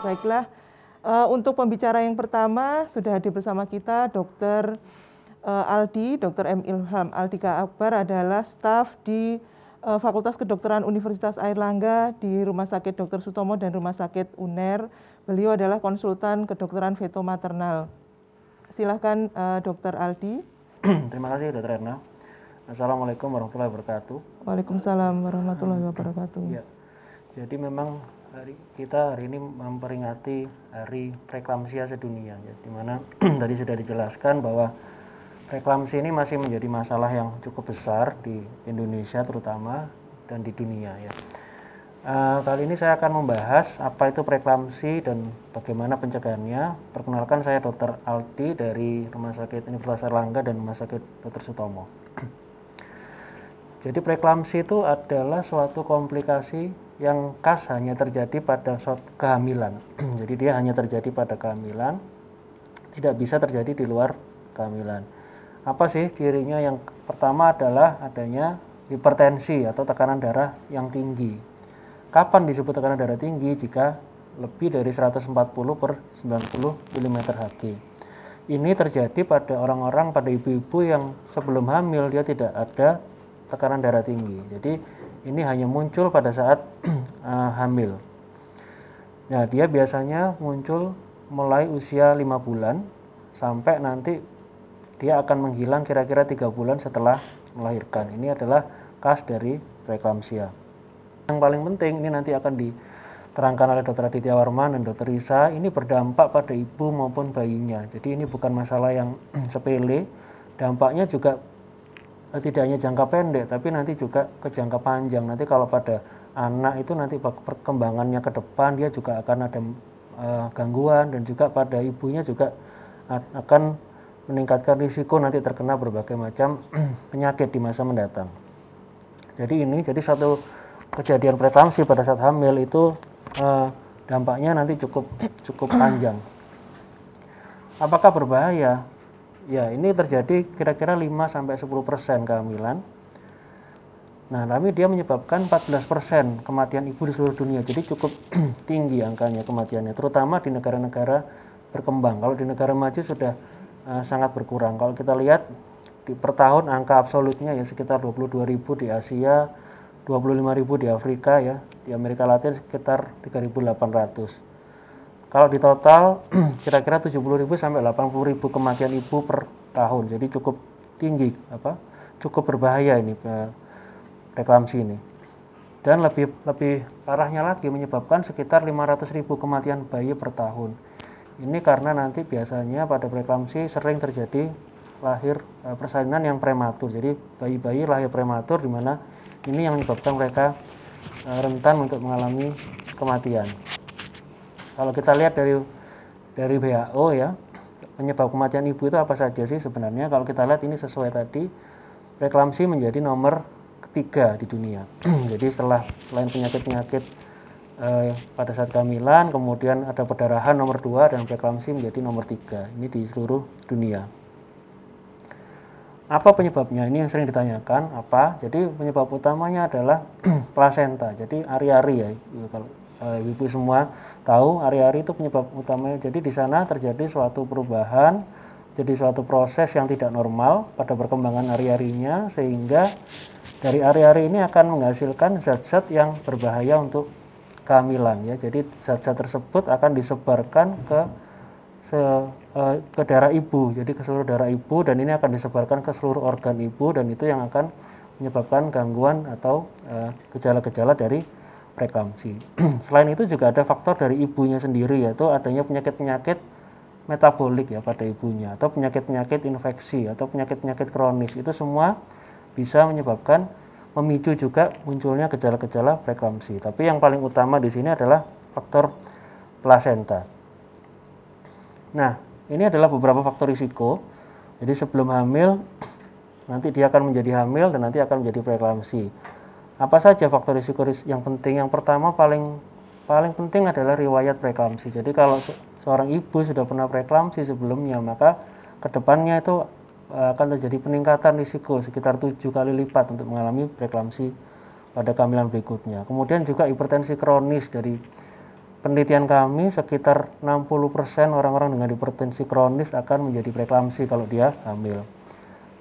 Baiklah, untuk pembicara yang pertama sudah hadir bersama kita Dr. Aldi, Dr. M. Ilham Aldika Akbar adalah staf di Fakultas Kedokteran Universitas Airlangga di Rumah Sakit Dr. Sutomo dan Rumah Sakit UNER. Beliau adalah konsultan kedokteran feto maternal. Silahkan Dr. Aldi. Terima kasih Dr. Erna. Assalamualaikum warahmatullahi wabarakatuh. Waalaikumsalam warahmatullahi wabarakatuh. Ya, jadi memang kita hari ini memperingati Hari Preeklamsia Sedunia, ya, di mana tadi sudah dijelaskan bahwa preeklamsi ini masih menjadi masalah yang cukup besar di Indonesia terutama dan di dunia. Ya. Kali ini saya akan membahas apa itu preeklamsi dan bagaimana pencegahannya. Perkenalkan, saya Dr. Aldi dari Rumah Sakit Universitas Airlangga dan Rumah Sakit Dr. Sutomo. Jadi preeklamsi itu adalah suatu komplikasi yang khas hanya terjadi pada suatu kehamilan. Jadi dia hanya terjadi pada kehamilan, tidak bisa terjadi di luar kehamilan. Apa sih cirinya? Yang pertama adalah adanya hipertensi atau tekanan darah yang tinggi. Kapan disebut tekanan darah tinggi? Jika lebih dari 140 per 90 mm/Hg. Ini terjadi pada orang-orang, pada ibu-ibu yang sebelum hamil dia tidak ada tekanan darah tinggi. Jadi ini hanya muncul pada saat hamil. Nah, dia biasanya muncul mulai usia 5 bulan sampai nanti dia akan menghilang kira-kira 3 bulan setelah melahirkan. Ini adalah khas dari preeklamsia. Yang paling penting ini nanti akan diterangkan oleh Dr. Aditya Warman dan Dr. Risa, ini berdampak pada ibu maupun bayinya. Jadi ini bukan masalah yang sepele, dampaknya juga tidak hanya jangka pendek, tapi nanti juga ke jangka panjang. Nanti kalau pada anak itu nanti perkembangannya ke depan dia juga akan ada gangguan, dan juga pada ibunya juga akan meningkatkan risiko nanti terkena berbagai macam penyakit di masa mendatang. Jadi satu kejadian preeklamsi pada saat hamil itu dampaknya nanti cukup panjang. Apakah berbahaya? Ya, ini terjadi kira-kira 5-10% kehamilan. Nah, tapi dia menyebabkan 14% kematian ibu di seluruh dunia. Jadi cukup tinggi angkanya kematiannya, terutama di negara-negara berkembang. Kalau di negara maju sudah sangat berkurang. Kalau kita lihat per tahun angka absolutnya ya sekitar 22.000 di Asia, 25.000 di Afrika, ya. Di Amerika Latin sekitar 3.800. Kalau di total kira-kira 70.000 sampai 80.000 kematian ibu per tahun. Jadi cukup tinggi, cukup berbahaya ini preeklamsi ini. Dan lebih parahnya lagi menyebabkan sekitar 500.000 kematian bayi per tahun. Ini karena nanti biasanya pada preeklamsi sering terjadi lahir persalinan yang prematur. Jadi bayi-bayi lahir prematur, di mana ini yang menyebabkan mereka rentan untuk mengalami kematian. Kalau kita lihat dari WHO, ya, penyebab kematian ibu itu apa saja sih sebenarnya? Kalau kita lihat ini sesuai tadi, preeklamsi menjadi nomor ketiga di dunia. Jadi selain penyakit-penyakit pada saat kehamilan, kemudian ada perdarahan nomor 2, dan preeklamsi menjadi nomor 3. Ini di seluruh dunia. Apa penyebabnya? Ini yang sering ditanyakan. Jadi penyebab utamanya adalah plasenta. Jadi ari-ari, ya. Kalau ibu semua tahu, ari-ari itu penyebab utamanya. Jadi di sana terjadi suatu perubahan, jadi suatu proses yang tidak normal pada perkembangan ari-arinya, sehingga dari ari-ari ini akan menghasilkan zat-zat yang berbahaya untuk kehamilan, ya. Jadi zat-zat tersebut akan disebarkan ke darah ibu, jadi ke seluruh darah ibu, dan ini akan disebarkan ke seluruh organ ibu, dan itu yang akan menyebabkan gangguan atau gejala-gejala dari preeklamsi. Selain itu juga ada faktor dari ibunya sendiri, yaitu adanya penyakit-penyakit metabolik, ya, pada ibunya, atau penyakit-penyakit infeksi atau penyakit-penyakit kronis. Itu semua bisa menyebabkan, memicu juga munculnya gejala-gejala preeklamsi. Tapi yang paling utama di sini adalah faktor plasenta. Nah, ini adalah beberapa faktor risiko. Jadi sebelum hamil, nanti dia akan menjadi hamil, dan nanti akan menjadi preeklamsi. Apa saja faktor risiko yang penting? Yang pertama paling penting adalah riwayat preeklamsi. Jadi kalau seorang ibu sudah pernah preeklamsi sebelumnya, maka kedepannya itu akan terjadi peningkatan risiko sekitar 7 kali lipat untuk mengalami preeklamsi pada kehamilan berikutnya. Kemudian juga hipertensi kronis dari penelitian kami sekitar 60% orang-orang dengan hipertensi kronis akan menjadi preeklamsi kalau dia hamil.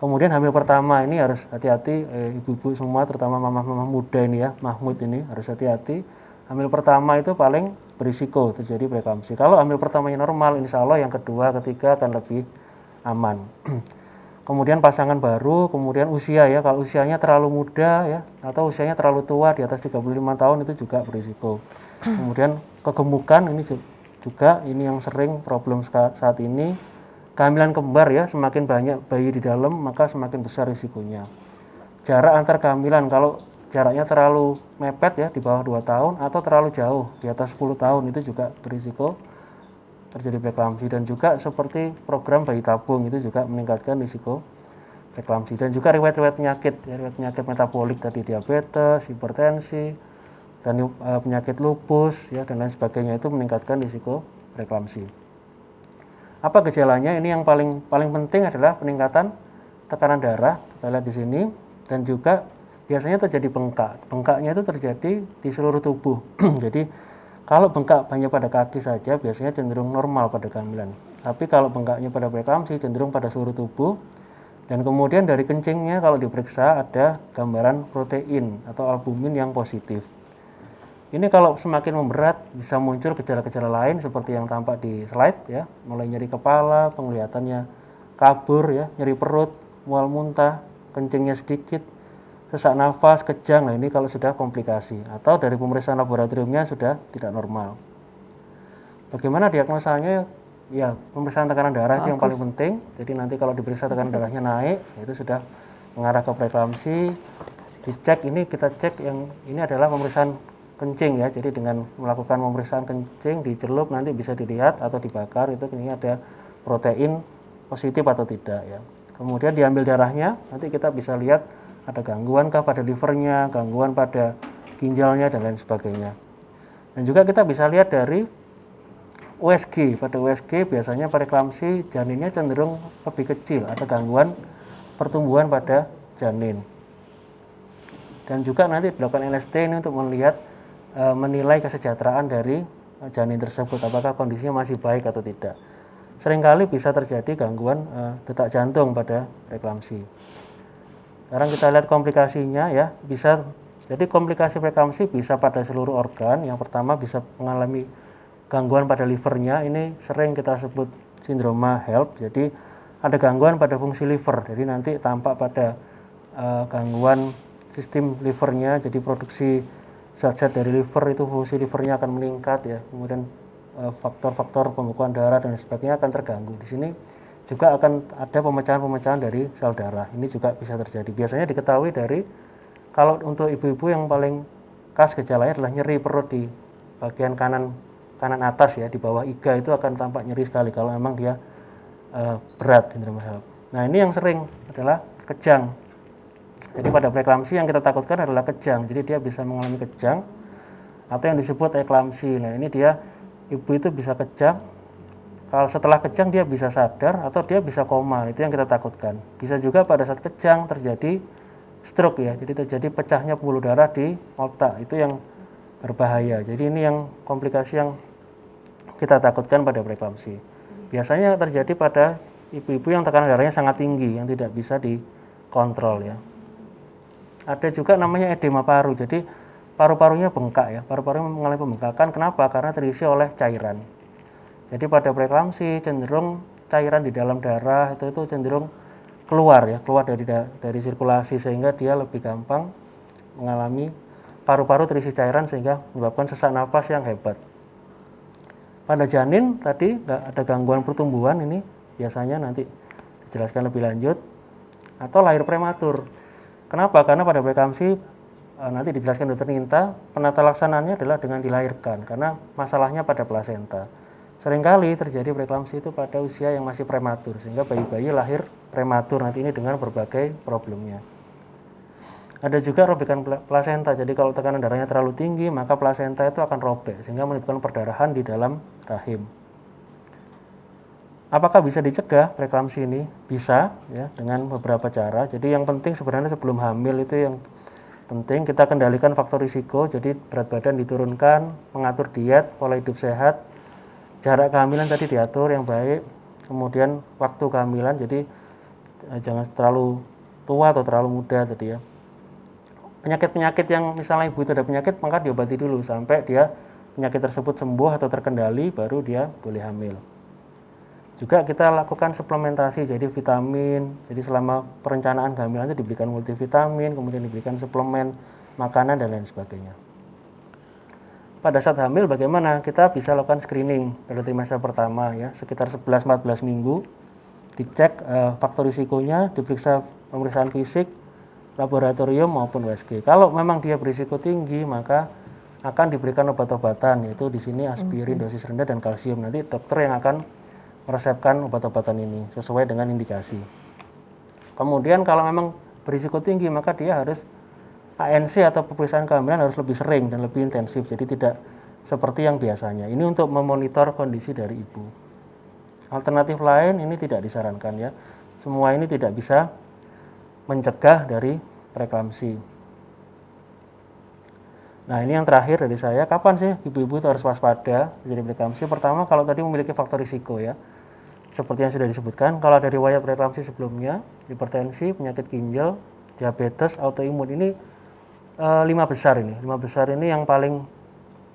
Kemudian hamil pertama ini harus hati-hati, ibu-ibu semua terutama mama-mama muda ini ya, Mahmud ini harus hati-hati. Hamil pertama itu paling berisiko terjadi preeklamsi. Kalau hamil pertamanya normal, insya Allah yang kedua, ketiga akan lebih aman. Kemudian pasangan baru, kemudian usia ya, kalau usianya terlalu muda ya, atau usianya terlalu tua di atas 35 tahun itu juga berisiko. Kemudian kegemukan ini juga ini yang sering problem saat ini. Kehamilan kembar ya, semakin banyak bayi di dalam maka semakin besar risikonya. Jarak antar kehamilan, kalau jaraknya terlalu mepet ya, di bawah 2 tahun atau terlalu jauh di atas 10 tahun itu juga berisiko terjadi preeklamsi. Dan juga seperti program bayi tabung itu juga meningkatkan risiko preeklamsi. Dan juga riwayat-riwayat penyakit, ya, riwayat penyakit metabolik tadi, diabetes, hipertensi, dan penyakit lupus ya, dan lain sebagainya itu meningkatkan risiko preeklamsi. Apa gejalanya? Ini yang paling penting adalah peningkatan tekanan darah, kita lihat di sini, dan juga biasanya terjadi bengkak. Bengkaknya itu terjadi di seluruh tubuh. Jadi kalau bengkak hanya pada kaki saja biasanya cenderung normal pada kehamilan. Tapi kalau bengkaknya pada preeklamsi cenderung pada seluruh tubuh. Dan kemudian dari kencingnya kalau diperiksa ada gambaran protein atau albumin yang positif. Ini kalau semakin memberat bisa muncul gejala-gejala lain seperti yang tampak di slide ya, mulai nyeri kepala, penglihatannya kabur ya, nyeri perut, mual muntah, kencingnya sedikit, sesak nafas, kejang. Nah, ini kalau sudah komplikasi atau dari pemeriksaan laboratoriumnya sudah tidak normal. Bagaimana diagnosanya? Ya, pemeriksaan tekanan darah itu yang paling penting. Jadi nanti kalau diperiksa tekanan darahnya naik, itu sudah mengarah ke preeklamsi. Dicek ini, kita cek yang ini adalah pemeriksaan kencing ya, jadi dengan melakukan pemeriksaan kencing dicelup nanti bisa dilihat atau dibakar itu ini ada protein positif atau tidak ya. Kemudian diambil darahnya, nanti kita bisa lihat ada gangguan kah pada livernya, gangguan pada ginjalnya dan lain sebagainya. Dan juga kita bisa lihat dari USG, pada USG biasanya preeklamsi janinnya cenderung lebih kecil, ada gangguan pertumbuhan pada janin. Dan juga nanti dilakukan LST ini untuk melihat menilai kesejahteraan dari janin tersebut, apakah kondisinya masih baik atau tidak. Seringkali bisa terjadi gangguan detak jantung pada preeklamsi. Sekarang kita lihat komplikasinya ya, bisa jadi komplikasi preeklamsi bisa pada seluruh organ. Yang pertama bisa mengalami gangguan pada livernya, ini sering kita sebut sindroma HELLP. Jadi ada gangguan pada fungsi liver, jadi nanti tampak pada gangguan sistem livernya, jadi produksi zat-zat dari liver itu fungsi livernya akan meningkat ya, kemudian faktor-faktor pembekuan darah dan sebagainya akan terganggu. Di sini juga akan ada pemecahan-pemecahan dari sel darah, ini juga bisa terjadi. Biasanya diketahui dari kalau untuk ibu-ibu yang paling khas gejalanya adalah nyeri perut di bagian kanan atas ya, di bawah iga itu akan tampak nyeri sekali kalau memang dia berat sindroma HELLP. Nah, ini yang sering adalah kejang. Jadi pada preeklamsi yang kita takutkan adalah kejang. Jadi dia bisa mengalami kejang atau yang disebut eklamsi. Nah, ini dia ibu itu bisa kejang. Kalau setelah kejang dia bisa sadar atau dia bisa koma. Itu yang kita takutkan. Bisa juga pada saat kejang terjadi stroke ya. Jadi terjadi pecahnya pembuluh darah di otak. Itu yang berbahaya. Jadi ini yang komplikasi yang kita takutkan pada preeklamsi. Biasanya terjadi pada ibu-ibu yang tekanan darahnya sangat tinggi yang tidak bisa dikontrol ya. Ada juga namanya edema paru, jadi paru-parunya bengkak ya, paru-parunya mengalami pembengkakan. Kenapa? Karena terisi oleh cairan. Jadi pada preeklamsi cenderung cairan di dalam darah itu cenderung keluar ya, keluar dari sirkulasi sehingga dia lebih gampang mengalami paru-paru terisi cairan sehingga menyebabkan sesak napas yang hebat. Pada janin tadi ada gangguan pertumbuhan, ini biasanya nanti dijelaskan lebih lanjut, atau lahir prematur. Kenapa? Karena pada preeklamsi nanti dijelaskan Dr. Ninta, penata laksanaannya adalah dengan dilahirkan karena masalahnya pada plasenta. Seringkali terjadi preeklamsi itu pada usia yang masih prematur sehingga bayi-bayi lahir prematur nanti ini dengan berbagai problemnya. Ada juga robekan plasenta. Jadi kalau tekanan darahnya terlalu tinggi maka plasenta itu akan robek sehingga menimbulkan perdarahan di dalam rahim. Apakah bisa dicegah preeklamsi ini? Bisa ya, dengan beberapa cara. Jadi yang penting sebenarnya sebelum hamil itu yang penting kita kendalikan faktor risiko, jadi berat badan diturunkan, mengatur diet, pola hidup sehat, jarak kehamilan tadi diatur yang baik, kemudian waktu kehamilan, jadi jangan terlalu tua atau terlalu muda tadi ya. Penyakit-penyakit yang misalnya ibu itu ada penyakit, maka diobati dulu sampai dia penyakit tersebut sembuh atau terkendali, baru dia boleh hamil. Juga kita lakukan suplementasi, jadi vitamin, jadi selama perencanaan kehamilan itu diberikan multivitamin, kemudian diberikan suplemen, makanan, dan lain sebagainya. Pada saat hamil bagaimana? Kita bisa lakukan screening pada trimester pertama ya, sekitar 11-14 minggu, dicek faktor risikonya, diperiksa pemeriksaan fisik, laboratorium maupun USG. Kalau memang dia berisiko tinggi, maka akan diberikan obat-obatan, yaitu di sini aspirin dosis rendah dan kalsium. Nanti dokter yang akan meresepkan obat-obatan ini sesuai dengan indikasi. Kemudian kalau memang berisiko tinggi, maka dia harus ANC atau pemeriksaan kehamilan harus lebih sering dan lebih intensif, jadi tidak seperti yang biasanya. Ini untuk memonitor kondisi dari ibu. Alternatif lain ini tidak disarankan ya. Semua ini tidak bisa mencegah dari preeklamsi. Nah, ini yang terakhir dari saya, kapan sih ibu-ibu itu harus waspada terjadi preeklamsi? Pertama, kalau tadi memiliki faktor risiko ya, seperti yang sudah disebutkan, kalau ada riwayat preeklamsi sebelumnya, hipertensi, penyakit ginjal, diabetes, autoimun, ini 5 besar ini. 5 besar ini yang paling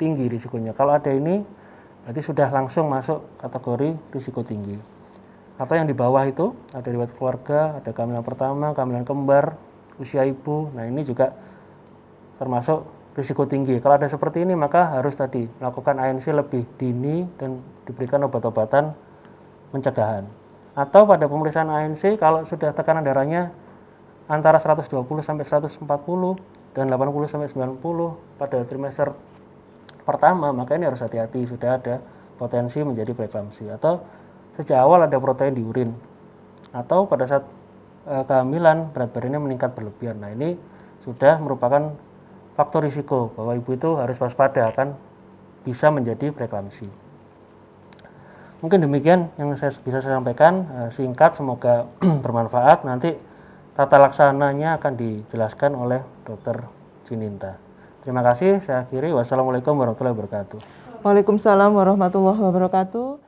tinggi risikonya. Kalau ada ini, berarti sudah langsung masuk kategori risiko tinggi. Atau yang di bawah itu, ada riwayat keluarga, ada kehamilan pertama, kehamilan kembar, usia ibu, nah ini juga termasuk risiko tinggi. Kalau ada seperti ini, maka harus tadi melakukan ANC lebih dini dan diberikan obat-obatan pencegahan. Atau pada pemeriksaan ANC, kalau sudah tekanan darahnya antara 120 sampai 140 dan 80 sampai 90 pada trimester pertama, maka ini harus hati-hati, sudah ada potensi menjadi preeklamsi. Atau sejak awal ada protein di urin, atau pada saat kehamilan berat badannya meningkat berlebihan. Nah, ini sudah merupakan faktor risiko bahwa ibu itu harus waspada akan bisa menjadi preeklamsi. Mungkin demikian yang saya bisa sampaikan, singkat, semoga bermanfaat. Nanti tata laksananya akan dijelaskan oleh Dr. Sininta. Terima kasih, saya akhiri. Wassalamualaikum warahmatullahi wabarakatuh. Waalaikumsalam warahmatullahi wabarakatuh.